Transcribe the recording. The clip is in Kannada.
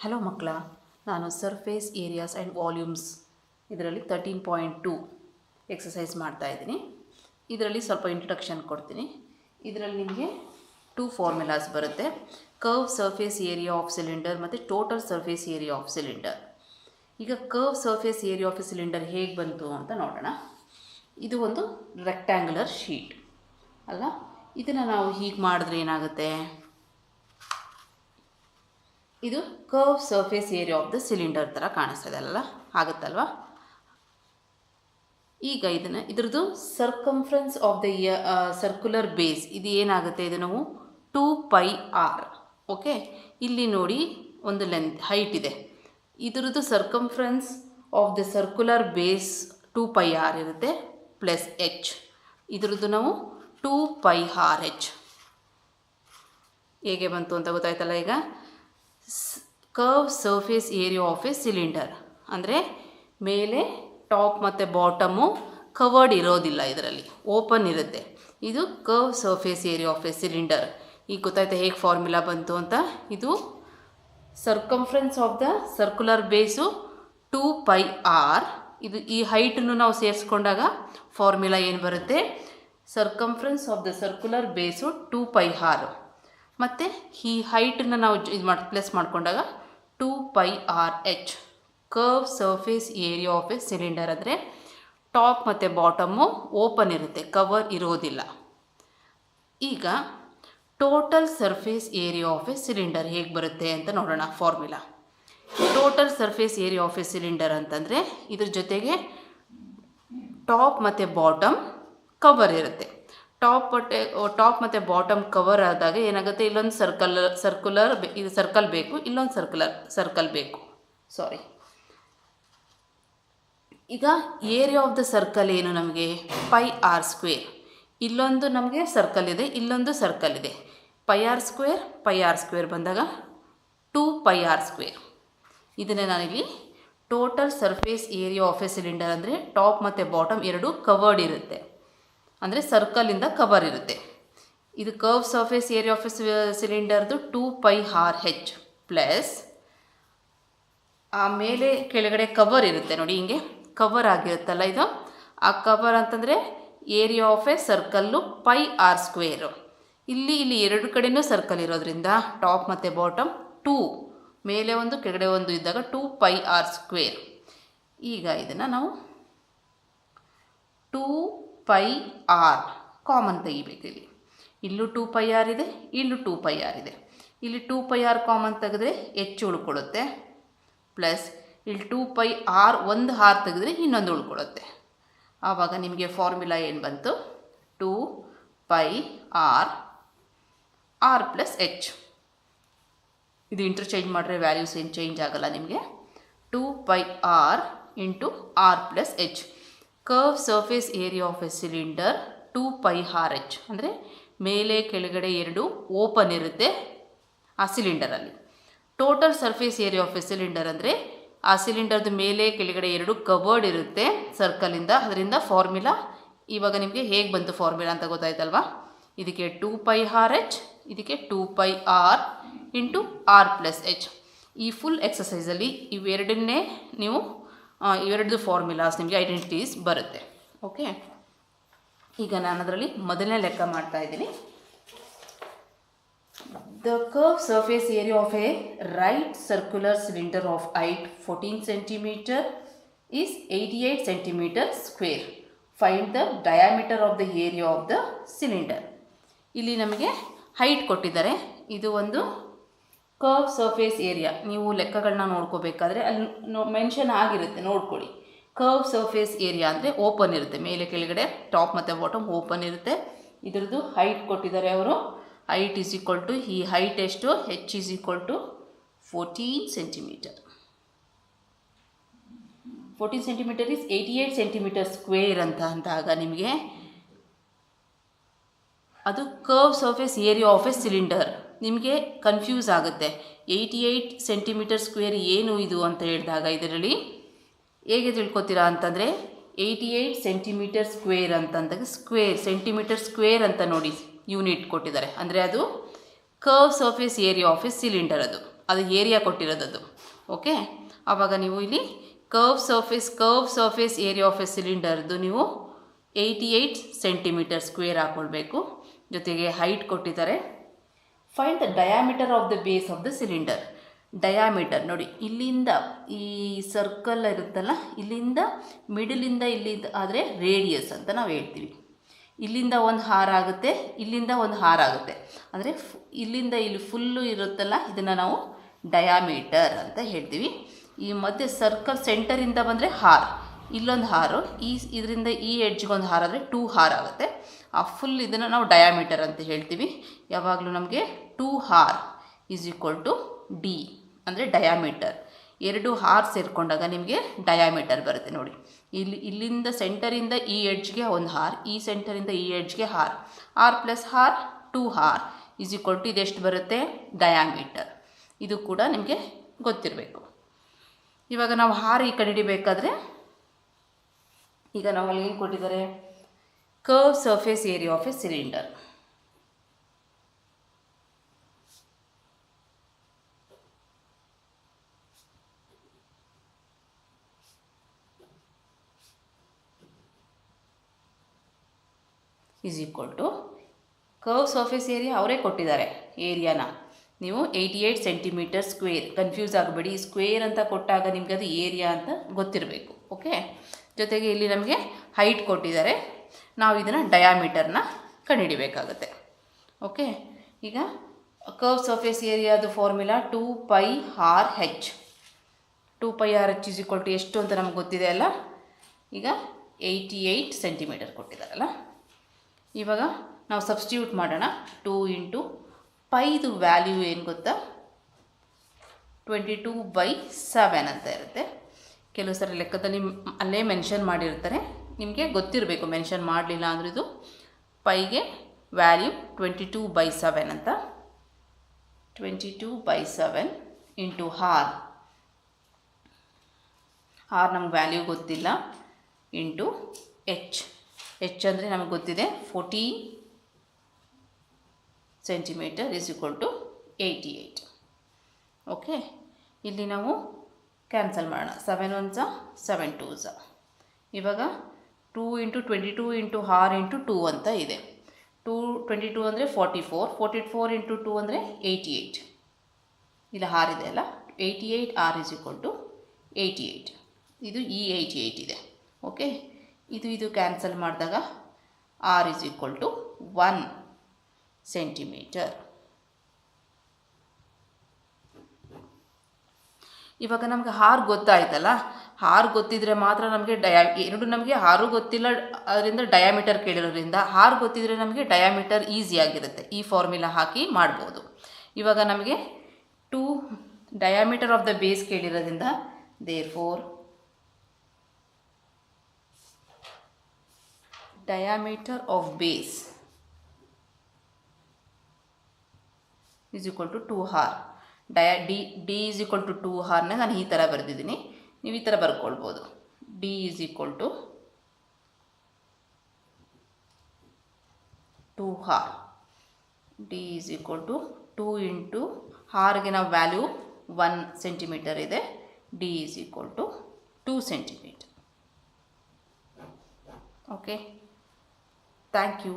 ಹಲೋ ಮಕ್ಕಳ, ನಾನು ಸರ್ಫೇಸ್ ಏರಿಯಾಸ್ ಆ್ಯಂಡ್ ವಾಲ್ಯೂಮ್ಸ್ ಇದರಲ್ಲಿ 13.2 ಎಕ್ಸಸೈಸ್ ಮಾಡ್ತಾಯಿದ್ದೀನಿ. ಇದರಲ್ಲಿ ಸ್ವಲ್ಪ ಇಂಟ್ರೊಡಕ್ಷನ್ ಕೊಡ್ತೀನಿ. ಇದರಲ್ಲಿ ನಿಮಗೆ 2 ಫಾರ್ಮುಲಾಸ್ ಬರುತ್ತೆ. Curve surface area of cylinder ಮತ್ತು total surface area of cylinder. ಈಗ curve surface area of cylinder ಹೇಗೆ ಬಂತು ಅಂತ ನೋಡೋಣ. ಇದು ಒಂದು ರೆಕ್ಟ್ಯಾಂಗ್ಯುಲರ್ ಶೀಟ್ ಅಲ್ಲ, ಇದನ್ನು ನಾವು ಹೀಗೆ ಮಾಡಿದ್ರೆ ಏನಾಗುತ್ತೆ, ಇದು curve surface area of the cylinder ಥರ ಕಾಣಿಸ್ತದೆ ಅಲ್ಲ, ಆಗುತ್ತಲ್ವ. ಈಗ ಇದ್ರದ್ದು circumference of the circular base ಇದು ಏನಾಗುತ್ತೆ, ಇದು ನಾವು 2πr. ಓಕೆ, ಇಲ್ಲಿ ನೋಡಿ ಒಂದು ಹೈಟ್ ಇದೆ, ಇದ್ರದ್ದು circumference of the circular base 2πr ಇರುತ್ತೆ ಪ್ಲಸ್ h. ಇದ್ರದ್ದು ನಾವು 2πrh ಹೇಗೆ ಬಂತು ಅಂತ ಗೊತ್ತಾಯ್ತಲ್ಲ. ಈಗ curve surface area of a cylinder ಅಂದರೆ ಮೇಲೆ ಟಾಪ್ ಮತ್ತು ಬಾಟಮು ಕವರ್ಡ್ ಇರೋದಿಲ್ಲ, ಇದರಲ್ಲಿ ಓಪನ್ ಇರುತ್ತೆ. ಇದು curve surface area of a cylinder. ಈಗ ಗೊತ್ತಾಯ್ತಾ ಹೇಗೆ ಫಾರ್ಮುಲಾ ಬಂತು ಅಂತ. ಇದು circumference of the circular base 2πr. ಇದು ಈ ಹೈಟನ್ನು ನಾವು ಸೇರಿಸ್ಕೊಂಡಾಗ ಫಾರ್ಮುಲಾ ಏನು ಬರುತ್ತೆ, circumference of the circular base 2πr ಮತ್ತು ಈ ಹೈಟನ್ನು ನಾವು ಪ್ಲಸ್ ಮಾಡಿಕೊಂಡಾಗ 2πrh. Curve surface area of a cylinder ಅಂದರೆ ಟಾಪ್ ಮತ್ತು ಬಾಟಮು ಓಪನ್ ಇರುತ್ತೆ, ಕವರ್ ಇರೋದಿಲ್ಲ. ಈಗ total surface area of a cylinder ಹೇಗೆ ಬರುತ್ತೆ ಅಂತ ನೋಡೋಣ. Formula total surface area of a cylinder ಅಂತಂದರೆ ಇದ್ರ ಜೊತೆಗೆ ಟಾಪ್ ಮತ್ತು ಬಾಟಮ್ ಕವರ್ ಇರುತ್ತೆ. ಟಾಪ್ ಮತ್ತು ಬಾಟಮ್ ಕವರ್ ಆದಾಗ ಏನಾಗುತ್ತೆ, ಇಲ್ಲೊಂದು ಇದು ಸರ್ಕಲ್ ಬೇಕು, ಇಲ್ಲೊಂದು ಸರ್ಕಲ್ ಬೇಕು. ಈಗ ಏರಿಯಾ ಆಫ್ ದ ಸರ್ಕಲ್ ಏನು ನಮಗೆ πr². ಇಲ್ಲೊಂದು ನಮಗೆ ಸರ್ಕಲ್ ಇದೆ, ಇಲ್ಲೊಂದು ಸರ್ಕಲ್ ಇದೆ. πr² ಬಂದಾಗ 2πr². ಇದನ್ನೇ ನಾನಿಲ್ಲಿ total surface area of a cylinder ಅಂದರೆ ಟಾಪ್ ಮತ್ತು ಬಾಟಮ್ ಎರಡು ಕವರ್ಡ್ ಇರುತ್ತೆ, ಅಂದರೆ ಸರ್ಕಲಿಂದ ಕವರ್ ಇರುತ್ತೆ. ಇದು ಕರ್ವ್ ಸರ್ಫೇಸ್ ಏರಿಯಾ ಆಫ್ ಸಿಲಿಂಡರ್ದು 2πrh ಪ್ಲಸ್ ಆಮೇಲೆ ಕೆಳಗಡೆ ಕವರ್ ಇರುತ್ತೆ ನೋಡಿ, ಹಿಂಗೆ ಕವರ್ ಆಗಿರುತ್ತಲ್ಲ ಇದು. ಆ ಕವರ್ ಅಂತಂದರೆ area of A circle πr². ಇಲ್ಲಿ ಎರಡು ಕಡೆಯೂ ಸರ್ಕಲ್ ಇರೋದ್ರಿಂದ ಟಾಪ್ ಮತ್ತು ಬಾಟಮ್ 2 ಮೇಲೆ ಒಂದು ಕೆಳಗಡೆ ಒಂದು ಇದ್ದಾಗ 2πr². ಈಗ ಇದನ್ನು ನಾವು 2πr ಕಾಮನ್ ತೆಗಿಬೇಕು. ಇಲ್ಲೂ 2πr ಇದೆ, ಇಲ್ಲೂ 2πr ಇದೆ. ಇಲ್ಲಿ 2πr ಕಾಮನ್ ತೆಗೆದ್ರೆ ಹೆಚ್ಚು ಉಳ್ಕೊಳ್ಳುತ್ತೆ, ಪ್ಲಸ್ ಇಲ್ಲಿ 2πr ಒಂದು ಹಾರ್ ತೆಗೆದ್ರೆ ಇನ್ನೊಂದು ಉಳ್ಕೊಳ್ಳುತ್ತೆ. ಆವಾಗ ನಿಮಗೆ ಫಾರ್ಮುಲಾ ಏನು ಬಂತು, 2πr ಪ್ಲಸ್ h. ಇದು ಇಂಟರ್ಚೇಂಜ್ ಮಾಡಿದ್ರೆ ವ್ಯಾಲ್ಯೂಸ್ ಏನು ಚೇಂಜ್ ಆಗೋಲ್ಲ ನಿಮಗೆ. 2πr into r plus h. Curve surface area of a cylinder 2πrh ಅಂದರೆ ಮೇಲೆ ಕೆಳಗಡೆ ಎರಡು ಓಪನ್ ಇರುತ್ತೆ ಆ ಸಿಲಿಂಡರಲ್ಲಿ. Total surface area of a cylinder ಅಂದರೆ ಆ ಸಿಲಿಂಡರ್ದು ಮೇಲೆ ಕೆಳಗಡೆ ಎರಡು ಕವರ್ಡ್ ಇರುತ್ತೆ ಸರ್ಕಲಿಂದ. ಅದರಿಂದ ಫಾರ್ಮುಲಾ ಇವಾಗ ನಿಮಗೆ ಹೇಗೆ ಬಂತು ಫಾರ್ಮುಲಾ ಅಂತ ಗೊತ್ತಾಯ್ತಲ್ವಾ. ಇದಕ್ಕೆ 2πrh, ಇದಕ್ಕೆ 2πr into r plus h. ಈ ಫುಲ್ ಎಕ್ಸಸೈಸಲ್ಲಿ ಇವೆರಡನ್ನೇ ನೀವು ಇವೆರಡು ಫಾರ್ಮುಲಾಸ್ ನಿಮಗೆ ಐಡೆಂಟಿಟೀಸ್ ಬರುತ್ತೆ. ಓಕೆ, ಈಗ ನಾನು ಅದರಲ್ಲಿ ಮೊದಲನೇ ಲೆಕ್ಕ ಮಾಡ್ತಾ ಇದ್ದೀನಿ. The curve surface area of A right circular cylinder of height 14 centimetre is 88 centimetre square. Find the diameter of the area of the cylinder. ಇಲ್ಲಿ ನಮಗೆ ಹೈಟ್ ಕೊಟ್ಟಿದ್ದಾರೆ. ಇದು ಒಂದು ಕರ್ವ್ ಸರ್ಫೇಸ್ ಏರಿಯಾ. ನೀವು ಲೆಕ್ಕಗಳನ್ನ ನೋಡ್ಕೋಬೇಕಾದ್ರೆ ಅಲ್ಲಿ ಮೆನ್ಷನ್ ಆಗಿರುತ್ತೆ, ನೋಡ್ಕೊಳ್ಳಿ. ಕರ್ವ್ ಸರ್ಫೇಸ್ ಏರಿಯಾ ಅಂದರೆ ಓಪನ್ ಇರುತ್ತೆ, ಮೇಲೆ ಕೆಳಗಡೆ ಟಾಪ್ ಮತ್ತು ಬಾಟಮ್ ಓಪನ್ ಇರುತ್ತೆ. ಇದ್ರದ್ದು ಹೈಟ್ ಕೊಟ್ಟಿದ್ದಾರೆ ಅವರು. ಹೈಟ್ ಈಸ್ ಈಕ್ವಲ್ ಟು, ಈ ಹೈಟ್ ಎಷ್ಟು, h is equal to 14 centimetre. 14 centimetre is 88 centimetre square ಅಂದಾಗ ನಿಮಗೆ ಅದು curve surface area of a cylinder. ನಿಮಗೆ ಕನ್ಫ್ಯೂಸ್ ಆಗುತ್ತೆ, 88 ಸೆಂಟಿಮೀಟರ್ ಸ್ಕ್ವೇರ್ ಏನು ಇದು ಅಂತ ಹೇಳಿದಾಗ ಇದರಲ್ಲಿ ಹೇಗೆ ತಿಳ್ಕೊತೀರಾ ಅಂತಂದರೆ 88 ಸೆಂಟಿಮೀಟರ್ ಸ್ಕ್ವೇರ್ ಅಂತಂದಾಗ ಸೆಂಟಿಮೀಟರ್ ಸ್ಕ್ವೇರ್ ಅಂತ ನೋಡಿ ಯೂನಿಟ್ ಕೊಟ್ಟಿದ್ದಾರೆ. ಅಂದರೆ ಅದು curve surface area of a cylinder ಅದು. ಅದು ಏರಿಯಾ ಕೊಟ್ಟಿರೋದದು. ಓಕೆ, ಆವಾಗ ನೀವು ಇಲ್ಲಿ curve surface area of a ಸಿಲಿಂಡರ್ದು ನೀವು 88 ಸೆಂಟಿಮೀಟರ್ ಸ್ಕ್ವೇರ್ ಹಾಕ್ಕೊಳ್ಬೇಕು. ಜೊತೆಗೆ ಹೈಟ್ ಕೊಟ್ಟಿದ್ದಾರೆ. Find the diameter of the base of the cylinder. Diameter ನೋಡಿ, ಇಲ್ಲಿಂದ ಈ ಸರ್ಕಲ್ ಇರುತ್ತಲ್ಲ, ಇಲ್ಲಿಂದ ಮಿಡಲಿಂದ ಇಲ್ಲಿಂದ ಆದರೆ ರೇಡಿಯಸ್ ಅಂತ ನಾವು ಹೇಳ್ತೀವಿ. ಇಲ್ಲಿಂದ ಒಂದು ಹಾರ ಆಗುತ್ತೆ, ಇಲ್ಲಿಂದ ಒಂದು ಹಾರ ಆಗುತ್ತೆ. ಅಂದರೆ ಇಲ್ಲಿಂದ ಇಲ್ಲಿ ಫುಲ್ಲು ಇರುತ್ತಲ್ಲ, ಇದನ್ನು ನಾವು ಡಯಾಮೀಟರ್ ಅಂತ ಹೇಳ್ತೀವಿ. ಈ ಮಧ್ಯೆ ಸರ್ಕಲ್ ಸೆಂಟರಿಂದ ಬಂದರೆ ಹಾರ್, ಇಲ್ಲೊಂದು ಹಾರು, ಇದರಿಂದ ಈ ಎಡ್ಜ್ಗೊಂದು ಹಾರ ಆದರೆ 2 ಹಾರ್ ಆಗುತ್ತೆ. ಆ ಫುಲ್ ಇದನ್ನು ನಾವು ಡಯಾಮೀಟರ್ ಅಂತ ಹೇಳ್ತೀವಿ. ಯಾವಾಗಲೂ ನಮಗೆ 2 r is equal to D ಅಂದರೆ ಡಯಾಮೀಟರ್. 2 ಹಾರ್ ಸೇರಿಕೊಂಡಾಗ ನಿಮಗೆ ಡಯಾಮೀಟರ್ ಬರುತ್ತೆ. ನೋಡಿ, ಇಲ್ಲಿಂದ ಸೆಂಟರಿಂದ ಈ ಎಡ್ಜ್ಗೆ ಒಂದು ಹಾರ್, ಈ ಸೆಂಟರಿಂದ ಈ ಎಡ್ಜ್ಗೆ r, r plus r 2 r is equal to ಇದೆಷ್ಟು ಬರುತ್ತೆ? ಡಯಾಮೀಟರ್. ಇದು ಕೂಡ ನಿಮಗೆ ಗೊತ್ತಿರಬೇಕು. ಇವಾಗ ನಾವು ಹಾರ್ ಈ ಕಡೆ ಹಿಡಿಬೇಕಾದ್ರೆ, ಈಗ ನಾವು ಅಲ್ಲಿ ಏನು ಕೊಟ್ಟಿದ್ದಾರೆ? Curve surface area of a cylinder. Is equal to curve surface area ಅವರೇ ಕೊಟ್ಟಿದ್ದಾರೆ ಏರಿಯಾನ. ನೀವು 88 ಸೆಂಟಿಮೀಟರ್ ಸ್ಕ್ವೇರ್, ಕನ್ಫ್ಯೂಸ್ ಆಗಬೇಡಿ. ಸ್ಕ್ವೇರ್ ಅಂತ ಕೊಟ್ಟಾಗ ನಿಮಗೆ ಅದು ಏರಿಯಾ ಅಂತ ಗೊತ್ತಿರಬೇಕು. ಓಕೆ, ಜೊತೆಗೆ ಇಲ್ಲಿ ನಮಗೆ ಹೈಟ್ ಕೊಟ್ಟಿದ್ದಾರೆ. ನಾವು ಇದನ್ನು ಡಯಾಮೀಟರ್ನ ಕಂಡುಹಿಡಿಬೇಕಾಗುತ್ತೆ. ಓಕೆ, ಈಗ ಕರ್ವ್ ಸರ್ಫೇಸ್ ಏರಿಯಾದು formula 2πr/h. 2πr/h is equal to ಎಷ್ಟು ಅಂತ ನಮ್ಗೆ ಗೊತ್ತಿದೆ ಅಲ್ಲ. ಈಗ 88 ಸೆಂಟಿಮೀಟರ್ ಕೊಟ್ಟಿದ್ದಾರಲ್ಲ. ಇವಾಗ ನಾವು ಸಬ್ಸ್ಟಿಟ್ಯೂಟ್ ಮಾಡೋಣ. 2 ಇಂಟು ಪೈದು ವ್ಯಾಲ್ಯೂ ಏನು ಗೊತ್ತಾ? 22/7 ಅಂತ ಇರುತ್ತೆ. ಕೆಲವು ಸರಿ ಲೆಕ್ಕದಲ್ಲಿ ಅಲ್ಲೇ ಮೆನ್ಷನ್ ಮಾಡಿರ್ತಾರೆ, ನಿಮಗೆ ಗೊತ್ತಿರಬೇಕು. ಮೆನ್ಷನ್ ಮಾಡಲಿಲ್ಲ ಅಂದ್ರೆ ಇದು ಪೈಗೆ ವ್ಯಾಲ್ಯೂ 22/7 ಅಂತ. 22/7 ಇಂಟು ಹಾರ್ ನಮ್ಗೆ ವ್ಯಾಲ್ಯೂ ಗೊತ್ತಿಲ್ಲ, ಇಂಟು ಎಚ್ ಅಂದರೆ ನಮಗೆ ಗೊತ್ತಿದೆ 40 centimetre is equal to 88. Okay, ಇಲ್ಲಿ ನಾವು ಕ್ಯಾನ್ಸಲ್ ಮಾಡೋಣ. 7 1s 7 2s. ಇವಾಗ 2 ಇಂಟು 22 ಇಂಟು ಹಾರ್ ಇಂಟು 2 ಅಂತ ಇದೆ. 22 ಅಂದರೆ 44, 44 ಇಂಟು 2 ಅಂದರೆ 88. ಇಲ್ಲಿ ಹಾರ್ ಇದೆ ಅಲ್ಲ, 88 ಆರ್ ಈಸ್ ಈಕ್ವಲ್ ಟು 88. ಇದು ಈ 88 ಇದೆ. ಓಕೆ, ಇದು ಕ್ಯಾನ್ಸಲ್ ಮಾಡಿದಾಗ r is equal to 1 centimetre. ಇವಾಗ ನಮಗೆ ಹಾರ್ ಗೊತ್ತಾಯ್ತಲ್ಲ. ಹಾರ್ ಗೊತ್ತಿದ್ರೆ ಮಾತ್ರ ನಮಗೆ ಎರಡು ನಮಗೆ ಹಾರು ಗೊತ್ತಿಲ್ಲ, ಅದರಿಂದ ಡಯಾಮೀಟರ್ ಕೇಳಿರೋದ್ರಿಂದ ಹಾರ್ ಗೊತ್ತಿದ್ರೆ ನಮಗೆ ಡಯಾಮೀಟರ್ ಈಸಿಯಾಗಿರುತ್ತೆ. ಈ ಫಾರ್ಮುಲಾ ಹಾಕಿ ಮಾಡ್ಬೋದು. ಇವಾಗ ನಮಗೆ 2 ಡಯಾಮೀಟರ್ ಆಫ್ ದ ಬೇಸ್ ಕೇಳಿರೋದ್ರಿಂದ therefore diameter of base is equal to 2 r. D is equal to 2 r ನ ನಾನು ಈ ಥರ ಬರೆದಿದ್ದೀನಿ, ನೀವು ಈ ಥರ ಬರ್ಕೊಳ್ಬೋದು. D is equal to 2 r. D is equal to 2 into ಹಾರ್ಗೆ ನಾವು ವ್ಯಾಲ್ಯೂ 1 ಸೆಂಟಿಮೀಟರ್ ಇದೆ. D is equal to 2 centimetre. Okay, thank you.